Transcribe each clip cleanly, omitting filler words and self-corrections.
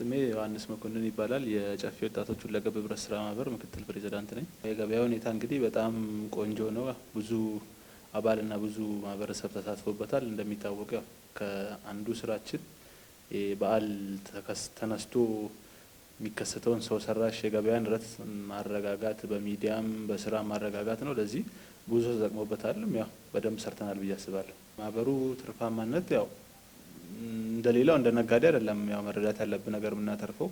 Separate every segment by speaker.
Speaker 1: ስሜ ዮሐንስ መኮንን ይባላል። የጨፌ ወጣቶች ሁለገብ ህብረት ስራ ማህበር ምክትል ፕሬዝዳንት ነኝ። የገበያ ሁኔታ እንግዲህ በጣም ቆንጆ ነው። ብዙ አባልና ብዙ ማህበረሰብ ተሳትፎበታል። እንደሚታወቀው ከአንዱ ስራችን በዓል ተነስቶ የሚከሰተውን ሰው ሰራሽ የገበያ ንረት ማረጋጋት በሚዲያም በስራ ማረጋጋት ነው። ለዚህ ብዙ ተጠቅሞበታል። ያው በደንብ ሰርተናል ብዬ አስባለሁ። ማህበሩ ትርፋማነት ያው እንደሌላው እንደ ነጋዴ አይደለም። ያው መረዳት ያለብን ነገር የምናተርፈው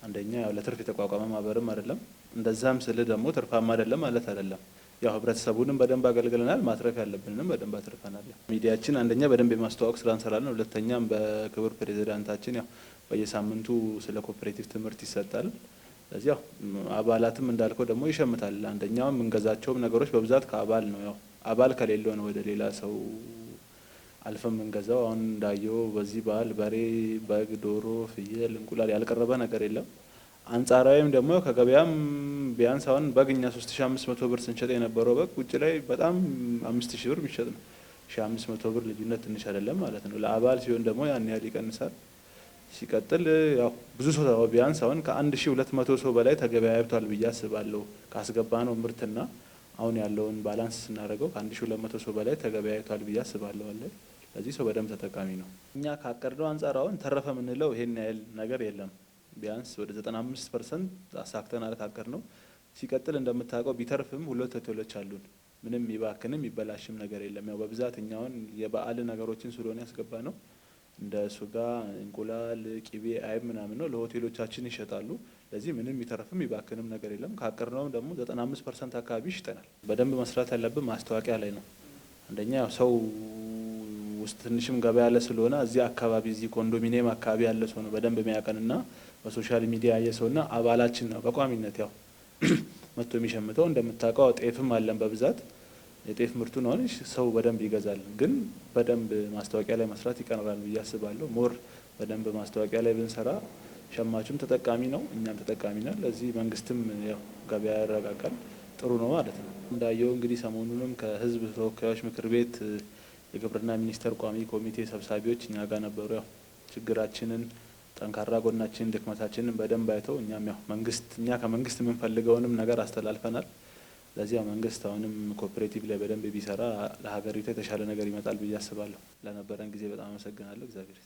Speaker 1: አንደኛ ያው ለትርፍ የተቋቋመ ማህበርም አይደለም። እንደዛም ስል ደግሞ ትርፋማ አይደለም ማለት አይደለም። ያው ህብረተሰቡንም በደንብ አገልግለናል። ማትረፍ ያለብንንም በደንብ አትርፈናል። ሚዲያችን አንደኛ በደንብ የማስተዋወቅ ስራ እንሰራለን። ሁለተኛም በክቡር ፕሬዝዳንታችን ያው በየሳምንቱ ስለ ኮኦፐሬቲቭ ትምህርት ይሰጣል። ስለዚህ ያው አባላትም እንዳልከው ደግሞ ይሸምታል። አንደኛው የምንገዛቸውም ነገሮች በብዛት ከአባል ነው። ያው አባል ከሌለው ነው ወደ ሌላ ሰው አልፈም እንገዛው። አሁን እንዳየው በዚህ በዓል በሬ፣ በግ፣ ዶሮ፣ ፍየል፣ እንቁላል ያልቀረበ ነገር የለም። አንጻራዊም ደግሞ ከገበያም ቢያንስ አሁን በግኛ 3500 ብር ስንሸጥ የነበረው በግ ውጭ ላይ በጣም 5000 ብር የሚሸጥ ነው። 1500 ብር ልዩነት ትንሽ አይደለም ማለት ነው። ለአባል ሲሆን ደግሞ ያን ያህል ይቀንሳል። ሲቀጥል ያው ብዙ ሰው ቢያንስ አሁን ከ1200 ሰው በላይ ተገበያይቷል ብዬ አስባለሁ። ካስገባነው ምርትና አሁን ያለውን ባላንስ ስናደርገው ከ1200 ሰው በላይ ተገበያይቷል ብዬ አስባለሁ አለ። ለዚህ ሰው በደንብ ተጠቃሚ ነው። እኛ ካቀድነው አንጻር አሁን ተረፈ የምንለው ይሄን ያህል ነገር የለም። ቢያንስ ወደ 95% አሳክተናል ካቀድነው። ሲቀጥል እንደምታውቀው ቢተርፍም ሁለት ሆቴሎች አሉን። ምንም ይባክንም ይበላሽም ነገር የለም። ያው በብዛት እኛውን የበዓል ነገሮችን ስለሆነ ያስገባ ነው። እንደ ሱጋ፣ እንቁላል፣ ቂቤ፣ አይብ ምናምን ነው ለሆቴሎቻችን ይሸጣሉ። ለዚህ ምንም ይተርፍም ይባክንም ነገር የለም። ካቀድነው ደግሞ 95% አካባቢ ይሽጠናል። በደንብ መስራት ያለብን ማስታወቂያ ላይ ነው። አንደኛ ያው ሰው ውስጥ ትንሽም ገበያ ያለ ስለሆነ እዚህ አካባቢ እዚህ ኮንዶሚኒየም አካባቢ ያለ ሰው ነው በደንብ የሚያቀንና በሶሻል ሚዲያ ያየ ሰውና አባላችን ነው በቋሚነት ያው መጥቶ የሚሸምተው። እንደምታውቀው ጤፍም አለን በብዛት የጤፍ ምርቱ ነው ሰው በደንብ ይገዛል። ግን በደንብ ማስታወቂያ ላይ መስራት ይቀርባል ብዬ አስባለሁ። ሞር በደንብ ማስታወቂያ ላይ ብንሰራ ሸማቹም ተጠቃሚ ነው፣ እኛም ተጠቃሚ ነን። ለዚህ መንግስትም ያው ገበያ ያረጋጋል፣ ጥሩ ነው ማለት ነው። እንዳየው እንግዲህ ሰሞኑንም ከህዝብ ተወካዮች ምክር ቤት የግብርና ሚኒስቴር ቋሚ ኮሚቴ ሰብሳቢዎች እኛ ጋር ነበሩ። ያው ችግራችንን፣ ጠንካራ ጎናችንን፣ ድክመታችንን በደንብ አይተው እኛም ያው እኛ ከመንግስት የምንፈልገውንም ነገር አስተላልፈናል። ለዚያ መንግስት አሁንም ኮኦፐሬቲቭ ላይ በደንብ ቢሰራ ለሀገሪቱ የተሻለ ነገር ይመጣል ብዬ አስባለሁ። ለነበረን ጊዜ በጣም አመሰግናለሁ። እግዚአብሔር